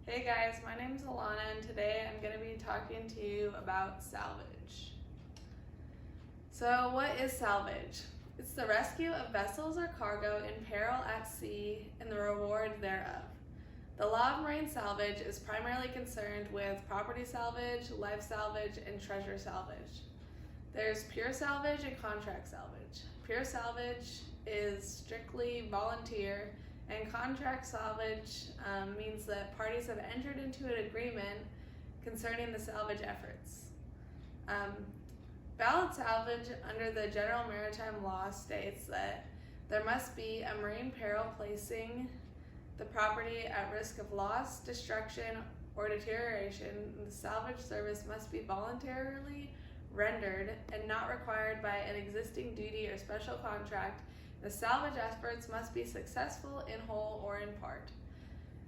Hey guys, my name's Alana and today I'm going to be talking to you about salvage. So what is salvage? It's the rescue of vessels or cargo in peril at sea and the reward thereof. The law of marine salvage is primarily concerned with property salvage, life salvage, and treasure salvage. There's pure salvage and contract salvage. Pure salvage is strictly volunteer, and contract salvage means that parties have entered into an agreement concerning the salvage efforts. Valid salvage under the General Maritime Law states that there must be a marine peril placing the property at risk of loss, destruction, or deterioration. The salvage service must be voluntarily rendered and not required by an existing duty or special contract. The salvage efforts must be successful in whole or in part.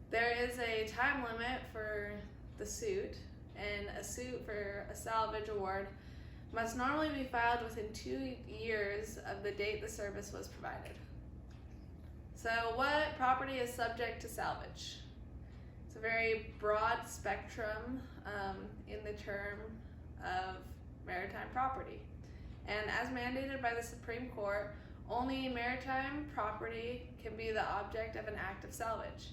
There is a time limit for the suit, and a suit for a salvage award must normally be filed within 2 years of the date the service was provided. So what property is subject to salvage? It's a very broad spectrum in the term of maritime property. And as mandated by the Supreme Court, only maritime property can be the object of an act of salvage,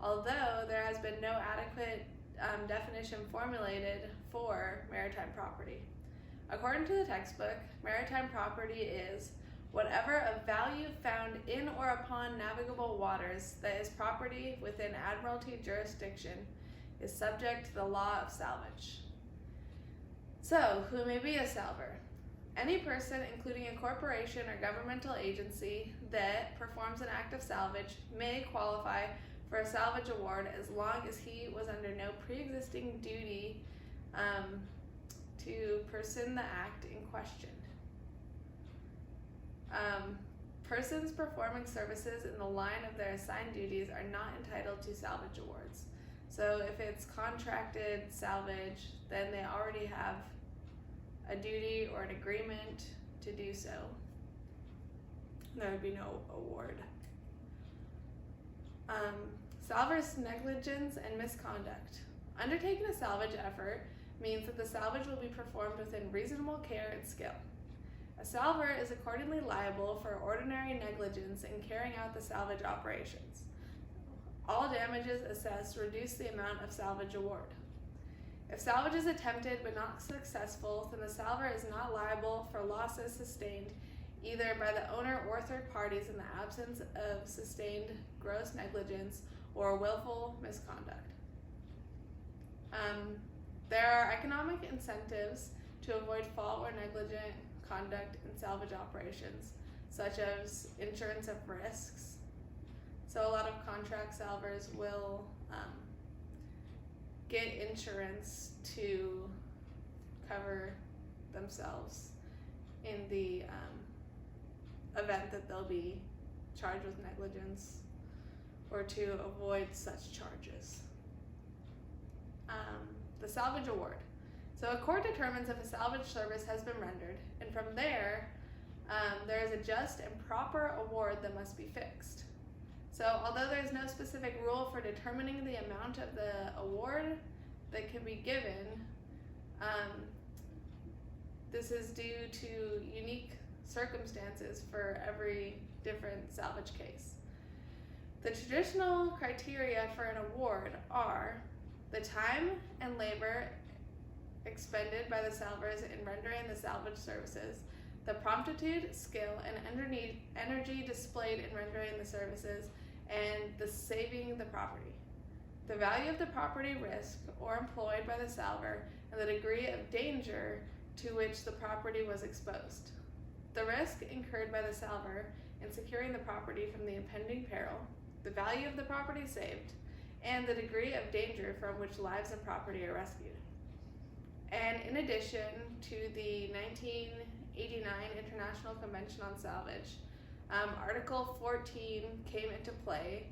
although there has been no adequate definition formulated for maritime property. According to the textbook, maritime property is whatever of value found in or upon navigable waters that is property within admiralty jurisdiction is subject to the law of salvage. So, who may be a salver? Any person, including a corporation or governmental agency, that performs an act of salvage may qualify for a salvage award as long as he was under no pre-existing duty to pursue the act in question. Persons performing services in the line of their assigned duties are not entitled to salvage awards. So if it's contracted salvage, then they already have a duty or an agreement to do so. There would be no award. Salvage negligence and misconduct. Undertaking a salvage effort means that the salvage will be performed within reasonable care and skill. A salver is accordingly liable for ordinary negligence in carrying out the salvage operations. All damages assessed reduce the amount of salvage award. If salvage is attempted but not successful, then the salver is not liable for losses sustained either by the owner or third parties in the absence of sustained gross negligence or willful misconduct. There are economic incentives to avoid fault or negligent conduct in salvage operations, such as insurance of risks. So a lot of contract salvers will get insurance to cover themselves in the event that they'll be charged with negligence or to avoid such charges. The salvage award. So a court determines if a salvage service has been rendered, and from there, there is a just and proper award that must be fixed. So although there is no specific rule for determining the amount of the award that can be given, this is due to unique circumstances for every different salvage case. The traditional criteria for an award are the time and labor expended by the salvers in rendering the salvage services, the promptitude, skill, and energy displayed in rendering the services, and the saving the property, the value of the property risk or employed by the salver, and the degree of danger to which the property was exposed, the risk incurred by the salver in securing the property from the impending peril, the value of the property saved, and the degree of danger from which lives and property are rescued. And in addition to the 1989 International Convention on Salvage, Article 14 came into play,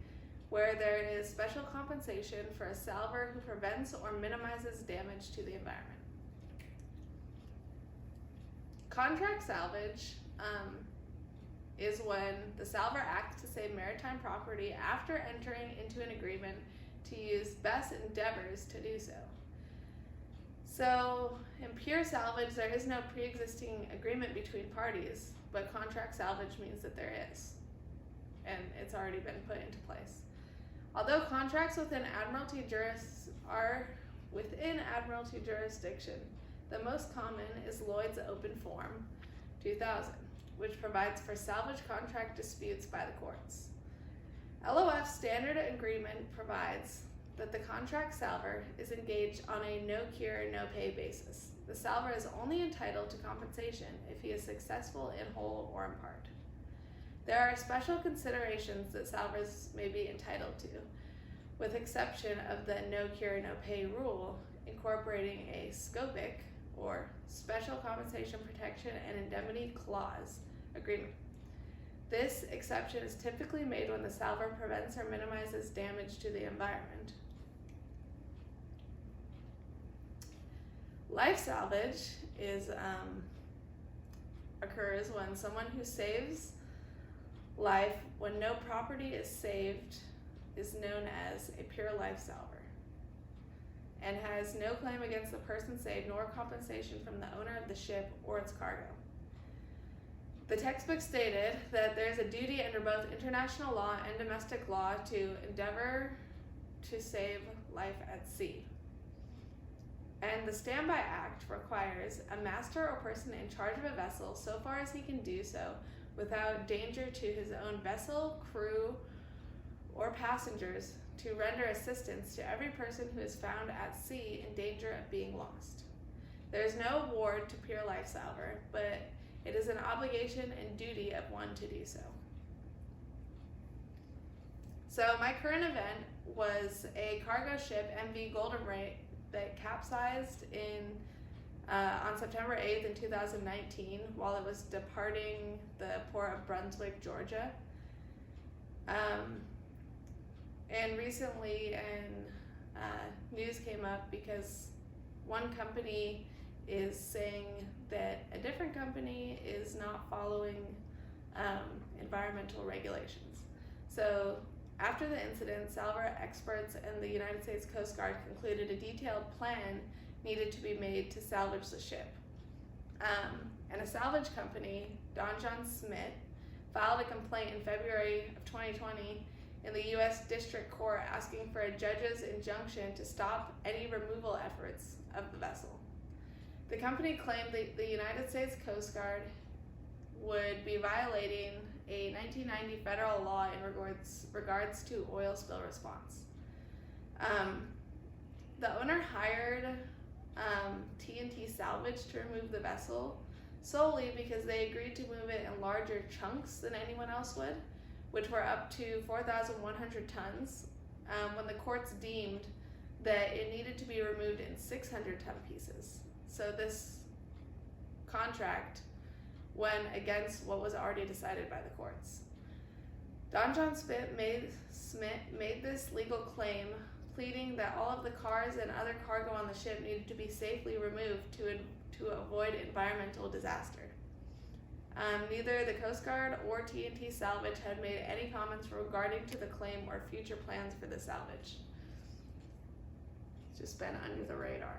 where there is special compensation for a salver who prevents or minimizes damage to the environment. Contract salvage is when the salver acts to save maritime property after entering into an agreement to use best endeavors to do so. So, in pure salvage, there is no pre-existing agreement between parties, but contract salvage means that there is, and it's already been put into place. Although contracts within admiralty jurisdiction, the most common is Lloyd's Open Form 2000, which provides for salvage contract disputes by the courts. LOF's standard agreement provides that the contract salver is engaged on a no-cure, no-pay basis. The salver is only entitled to compensation if he is successful in whole or in part. There are special considerations that salvers may be entitled to, with exception of the no-cure, no-pay rule, incorporating a scopic, or special compensation protection and indemnity clause agreement. This exception is typically made when the salver prevents or minimizes damage to the environment. Life salvage occurs when someone who saves life when no property is saved is known as a pure life salver and has no claim against the person saved nor compensation from the owner of the ship or its cargo. The textbook stated that there is a duty under both international law and domestic law to endeavor to save life at sea. And the Standby Act requires a master or person in charge of a vessel, so far as he can do so, without danger to his own vessel, crew, or passengers, to render assistance to every person who is found at sea in danger of being lost. There is no award to pure life salver, but it is an obligation and duty of one to do so. So my current event was a cargo ship, MV Golden Ray, that capsized on September 8th in 2019 while it was departing the port of Brunswick, Georgia. And recently news came up because one company is saying that a different company is not following environmental regulations. So after the incident, salvor experts and the United States Coast Guard concluded a detailed plan needed to be made to salvage the ship. And a salvage company, Don John Smith, filed a complaint in February of 2020 in the U.S. District Court asking for a judge's injunction to stop any removal efforts of the vessel. The company claimed that the United States Coast Guard would be violating a 1990 federal law in regards to oil spill response. The owner hired T&T Salvage to remove the vessel solely because they agreed to move it in larger chunks than anyone else would, which were up to 4,100 tons, when the courts deemed that it needed to be removed in 600-ton pieces. So this contract went against what was already decided by the courts. Don John Smith made this legal claim, pleading that all of the cars and other cargo on the ship needed to be safely removed to avoid environmental disaster. Neither the Coast Guard or T&T Salvage had made any comments regarding to the claim or future plans for the salvage. It's just been under the radar.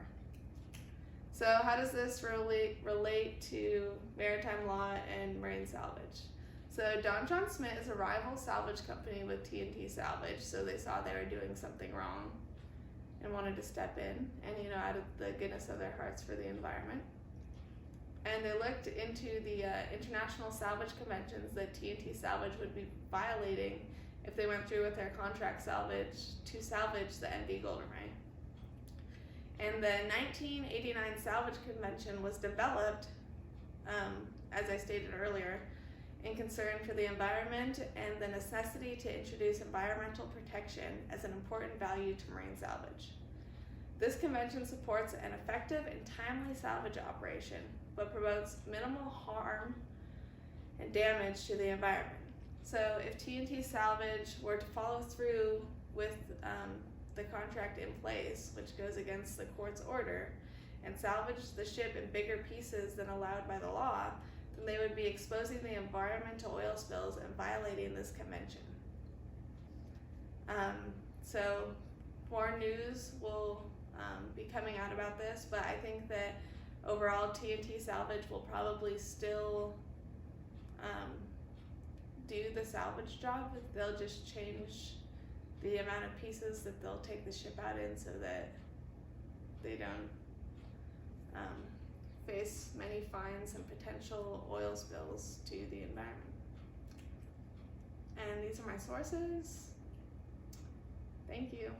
So how does this relate to maritime law and marine salvage? So Don John Smith is a rival salvage company with T&T Salvage, so they saw they were doing something wrong and wanted to step in and, out of the goodness of their hearts for the environment. And they looked into the international salvage conventions that T&T Salvage would be violating if they went through with their contract salvage to salvage the MV Golden Ray. And the 1989 Salvage Convention was developed, as I stated earlier, in concern for the environment and the necessity to introduce environmental protection as an important value to marine salvage. This convention supports an effective and timely salvage operation, but promotes minimal harm and damage to the environment. So if T&T Salvage were to follow through with the contract in place, which goes against the court's order, and salvage the ship in bigger pieces than allowed by the law, then they would be exposing the environmental oil spills and violating this convention. So more news will be coming out about this, but I think that overall TNT Salvage will probably still do the salvage job. They'll just change the amount of pieces that they'll take the ship out in so that they don't face many fines and potential oil spills to the environment. And these are my sources. Thank you.